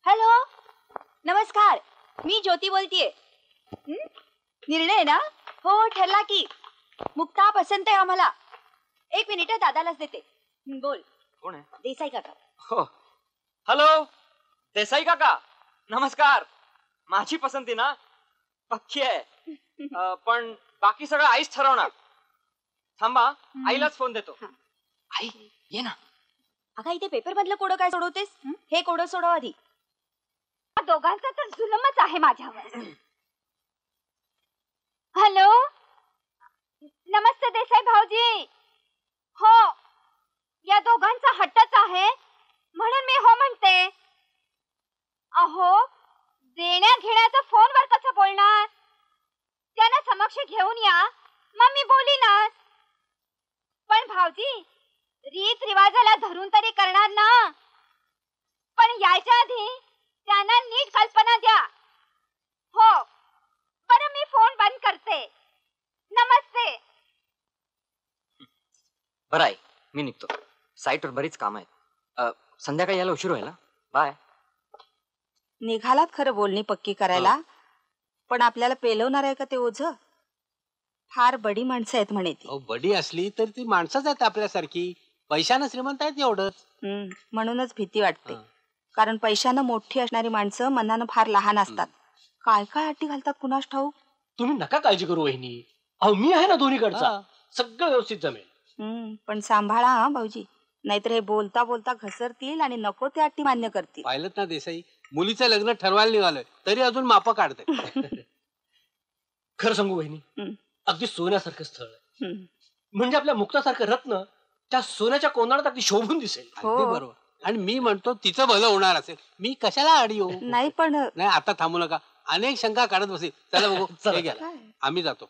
Hello, नमस्कार. मी ज्योती बोलतीये. निर्णय ना? हो, ठरला की. मुक्ता पसंत आहे आम्हाला. एक मिनिट, दादालाच देते. बोल. कोण आहे? देसाई काका. हो. हॅलो, देसाई काका. नमस्कार. माझी पसंती ना पक्की आहे. पण बाकी सगळं आईच ठरवणार. थांबा, आईलाच फोन देतो. आई ये ना. अगं, इथे पेपर मधलं कोडं काय सोडवतेस? हे कोडं सोडव आधी. दोघांचा तर जुलमच आहे माझ्यावर. हॅलो, नमस्ते देसाई भाऊजी. हो, या दोघांचा हट्टच आहे म्हणून मी हो म्हणते. अहो, देण्या घेण्याचं फोनवर कसं बोलणार? त्यांना समक्ष घेऊन या, मग मी बोलीनच. पण भाऊजी, रीत रिवाजाला धरून तरी करणार ना. पण यायच्या आधी त्यांना नीट कल्पना द्या. हो, बरं, मी फोन बंद करते. नमस्ते. बरं आहे, मी निघतो. साईटवर बरीच काम आहेत. संध्याकाळी यायला उशीर व्हायला. बाय. निघालात खरं बोलणी पक्की करायला, पण आपल्याला पेलवणार आहे का ते ओझं? फार बडी माणसं आहेत म्हणे ती. बडी असली तर ती माणसंच आहेत आपल्यासारखी. पैशानं श्रीमंत आहेत एवढंच. म्हणूनच भीती वाटते. कारण पैशानं मोठी असणारी माणसं मनानं फार लहान असतात. काय काय अटी घालतात कुणास ठाऊक. तुम्ही नका काळजी करू वहिनी. अहो, मी आहे ना दोन्हीकडचा. सगळं व्यवस्थित जमेल. पण सांभाळा हा भाऊजी, नाहीतर हे बोलता बोलता घसरतील आणि नको त्या अटी मान्य करतील. पाहिलं ना देसाई, मुलीचं लग्न ठरवायला निघालोय तरी अजून मापं काढते. खरं सांगू वहिनी, अगदी सोन्यासारखं स्थळ आहे. म्हणजे आपल्या मुक्तासारखं रत्न त्या सोन्याच्या कोंडाळ्यात अगदी शोभून दिसेल. बरोबर. आणि मी म्हणतो तिचं भलं होणार असेल, मी कशाला आडी येऊ? नाही पण नाही, आता थांबू नका. अनेक शंका काढत बसेल. चला बघू. हे घ्या, आम्ही जातो.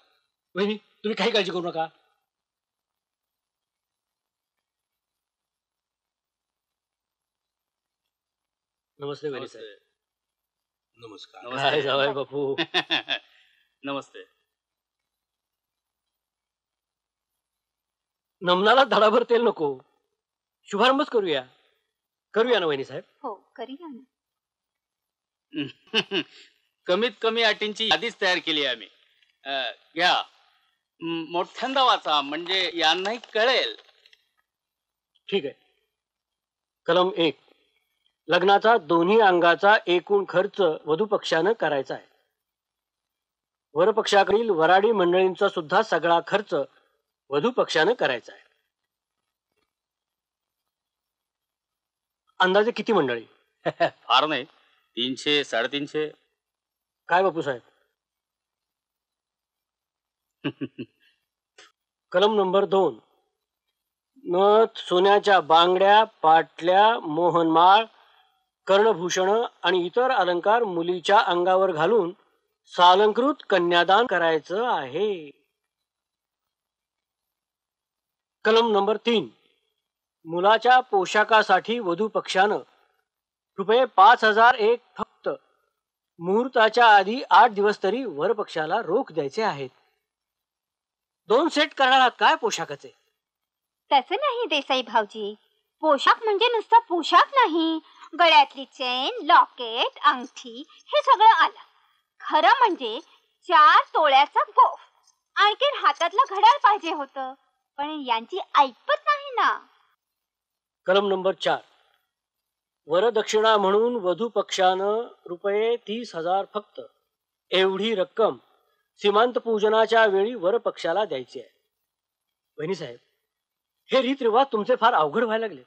वहिनी, तुम्ही काही काळजी करू नका. नमस्ते वहिनी साहेब. नमस्कार. काय जावई बापू. नमस्ते. नमनाला धडाभर तेल नको, शुभारंभच करूया. करूया ना वहिनी साहेब? हो, करूया ना. कमीत कमी अटींची यादीच तयार केली आहे आम्ही. घ्या, मोठ्यांदा वाचा म्हणजे यांनाही कळेल. ठीक आहे. कलम 1, लग्नाचा दोन्ही अंगाचा एकूण खर्च वधू पक्षानं करायचा आहे. वरपक्षाकडील वराडी मंडळींचा सुद्धा सगळा खर्च वधू पक्षानं करायचा आहे. अंदाजे किती मंडळी? फार नाही, 300 350. काय बापू साहेब? कलम नंबर 2, नथ, सोन्याच्या बांगड्या, पाटल्या, मोहनमाळ, कर्णभूषण आणि इतर अलंकार मुलीच्या अंगावर घालून सालंकृत कन्यादान करायचं आहे. कलम नंबर 3, मुलाच्या पोशाखासाठी वधू पक्षानं ₹5001 फक्त मुहूर्ताच्या आधी 8 दिवस तरी वर पक्षाला रोख द्यायचे आहेत. 2 सेट करणारा काय पोशाखाचे? तसं नाही देसाई भाऊजी, पोशाख म्हणजे नुसता पोशाख नाही. गळ्यातली चेन, लॉकेट, अंगठी हे सगळं आलं. खरं म्हणजे 4 तोळ्याचा गोफ, आणखी हातातलं घड्याळ पाहिजे होतं. पण यांची ऐपत नाही ना. कलम नंबर 4, वरदक्षिणा म्हणून वधू पक्षानं ₹30,000 फक्त एवढी रक्कम सीमांत पूजनाच्या वेळी वर पक्षाला द्यायची आहे. बहिणी साहेब, हे रीतरिवाज तुमचे फार अवघड व्हायला लागले.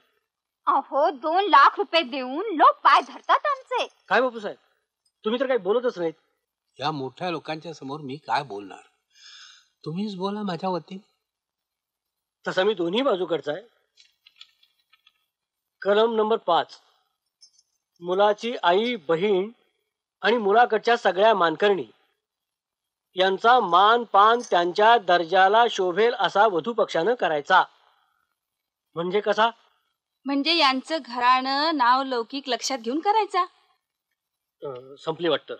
अहो, 2 लाख रुपये देऊन लोक पाय धरतात आमचे. काय बापू साहेब, तुम्ही तर काही बोलतच नाहीत. या मोठ्या लोकांच्या समोर मी काय बोलणार? तुम्हीच बोला माझ्या वतीने. तसा मी दोन्ही बाजूकडचा आहे. कलम नंबर 5, मुलाची आई, बहीण आणि मुलाकडच्या सगळ्या मानकरणी यांचा मान पान त्यांच्या दर्जाला शोभेल असा वधू पक्षानं करायचा. म्हणजे कसा? म्हणजे यांचं घराणं नाव लौकिक लक्षात घेऊन करायचा. संपली वाटतं.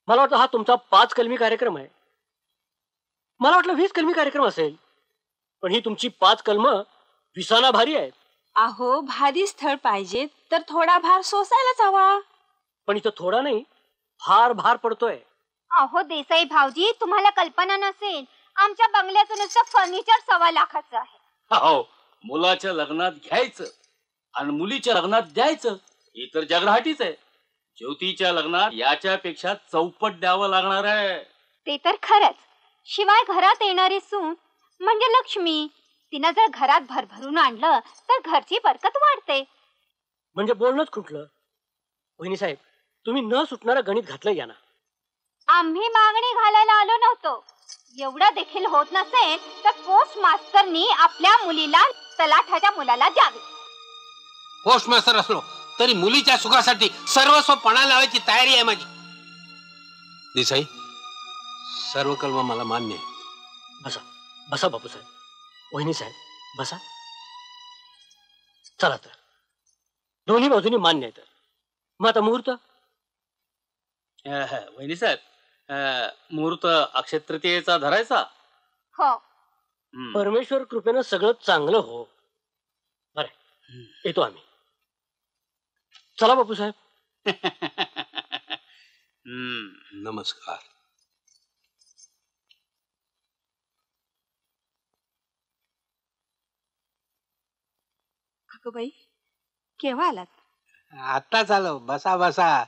मला वाटतं हा तुमचा 5 कलमी कार्यक्रम आहे. मला वाटलं 20 कलमी कार्यक्रम असेल, पण ही तुमची 5 कलम 20 भारी आहेत. अहो, भारी स्थळ पाहिजे तर थोडा भार सोसायलाच हवा. पण इथं थोडा नाही, फार भार पडतोय. अहो देसाई भाऊजी, तुम्हाला कल्पना नसेल, आमच्या बंगल्याचं नुसतं फर्निचर 1.25 लाखाचं आहे. हो, मुलाच्या लग्नात घ्यायचं आणि मुलीच्या लग्नात द्यायचं ही तर जगराटीच आहे. ज्योतीच्या लग्नात याच्यापेक्षा चौपट द्यावं लागणार आहे. ते तर खरंच. शिवाय घरात येणारी सून म्हणजे लक्ष्मी. तिनं जर घरात भरभरून आणलं तर घरची बरकत वाढते. म्हणजे बोलणंच खुटलं. वहिनी साहेब, तुम्ही न सुटणारं गणित घातलं या ना. आम्ही मागणी घालायला आलो नव्हतो. एवढं देखील होत नसेल तर पोस्ट मास्टरनी आपल्या मुलीला तलाठाच्या मुलाला द्यावे. पोस्ट मास्टर असलो तरी मुलीच्या सुखासाठी सर्वस्व पणा लावायची तयारी आहे माझी. देसाई, सर्व कलम मला मान्य आहे. बसा बसा बापूसाहेब. वहिनी साहेब, बसा. चला तर, दोन्ही बाजूनी मान्य आहे तर मग आता मुहूर्त. वहिनी साहेब, मुहूर्त अक्षय तृतीयेचा धरायचा. हो. परमेश्वर कृपेनं सगळं चांगलं हो. बरं, येतो आम्ही. चला बापूसाहेब. नमस्कार. बाई, केव्हा आलात? आताच आलो. बसा बसा.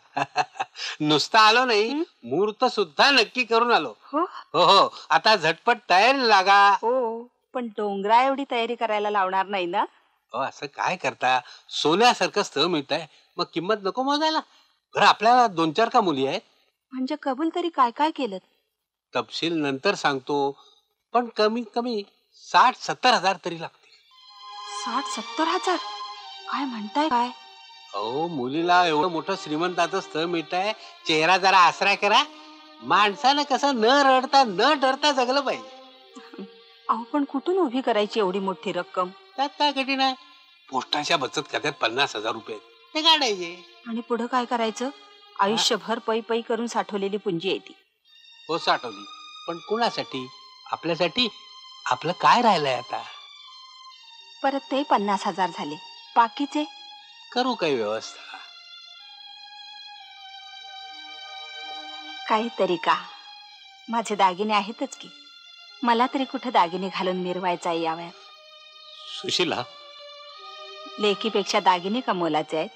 नुसता आलो नाही, मुहूर्त सुद्धा नक्की करून आलो. हो हो हो, आता झटपट तयारी लागा. हो, पण डोंगरा एवढी तयारी करायला लावणार नाही ना? हो, असं काय करता? सोन्यासारखं स्थळ मिळत आहे, मग किंमत नको मोजायला. बरं, आपल्याला 2-4 का मुली आहेत? म्हणजे कबूल तरी काय काय केलं? तपशील नंतर सांगतो, पण कमीत कमी 60-70 हजार तरी लागतील. 60-70 हजार? काय म्हणताय काय? अहो, मुलीला एवढं मोठं श्रीमंताचं स्थळ मिळत आहे, चेहरा जरा आसरा करा. माणसानं कसं न रडता न डरता जगलं पाहिजे. अहो, पण कुठून उभी करायची एवढी मोठी रक्कम? त्यात काय कठीण आहे? पोस्टाच्या बचत खात्यात 50,000 रुपये ते काढायचे. आणि पुढे काय करायचं? आयुष्यभर पै पै करून साठवलेली पुंजी येते. हो, साठवली, पण कुणासाठी? आपल्यासाठी. आपलं काय राहिलंय आता? परत ते 50,000 झाले. बाकीचे करू काही व्यवस्था. काहीतरी का? माझे दागिने आहेतच की. मला तरी कुठे दागिने घालून मिरवायचा आहे याव्यात. सुशीला, लेकीपेक्षा दागिने का मोलाचे आहेत?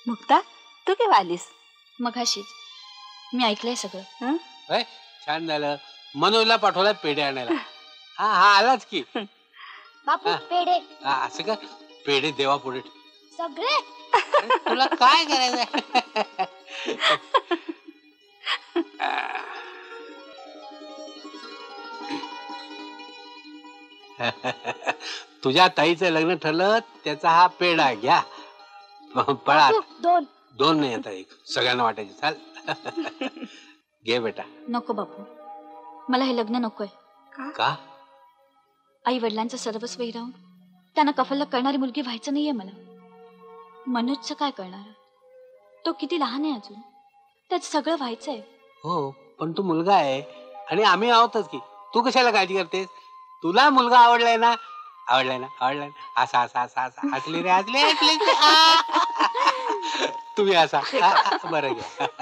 मुक्ता, तू केव्हा आलीस? मघाशीच. मी ऐकलंय सगळं. होय, छान झालं. मनोजला पाठवला पेढे आणायला. हा हा, आलाच की. बापू, हा. पेढे हा, असं का? पेढे देवा पुढे ठेव. सगळे. अरे, तुला काय करायचंय? तुझ्या ताईचं लग्न ठरलं, त्याचा हा पेढा घ्या. पळा. दोन. 2 नाही, आता 1. सगळ्यांना वाटायचे. चाल. घे बेटा. नको बापू, मला हे लग्न नकोय. का? आई वडिलांचं सर्वस्व हिरावून त्यांना कफलला करणारी मुलगी व्हायचं नाहीये मला. मनोजचं काय करणार? तो किती लहान आहे अजून. त्याच सगळं व्हायचंय. हो, पण तू मुलगा आहे आणि आम्ही आहोतच की. तू कशाला काळजी करतेस? तुला मुलगा आवडलाय ना? आवडलाय ना? आवडलाय ना? असा असा असा असा हसली रे, हसली हसली. तुम्ही असा. बरं घ्या.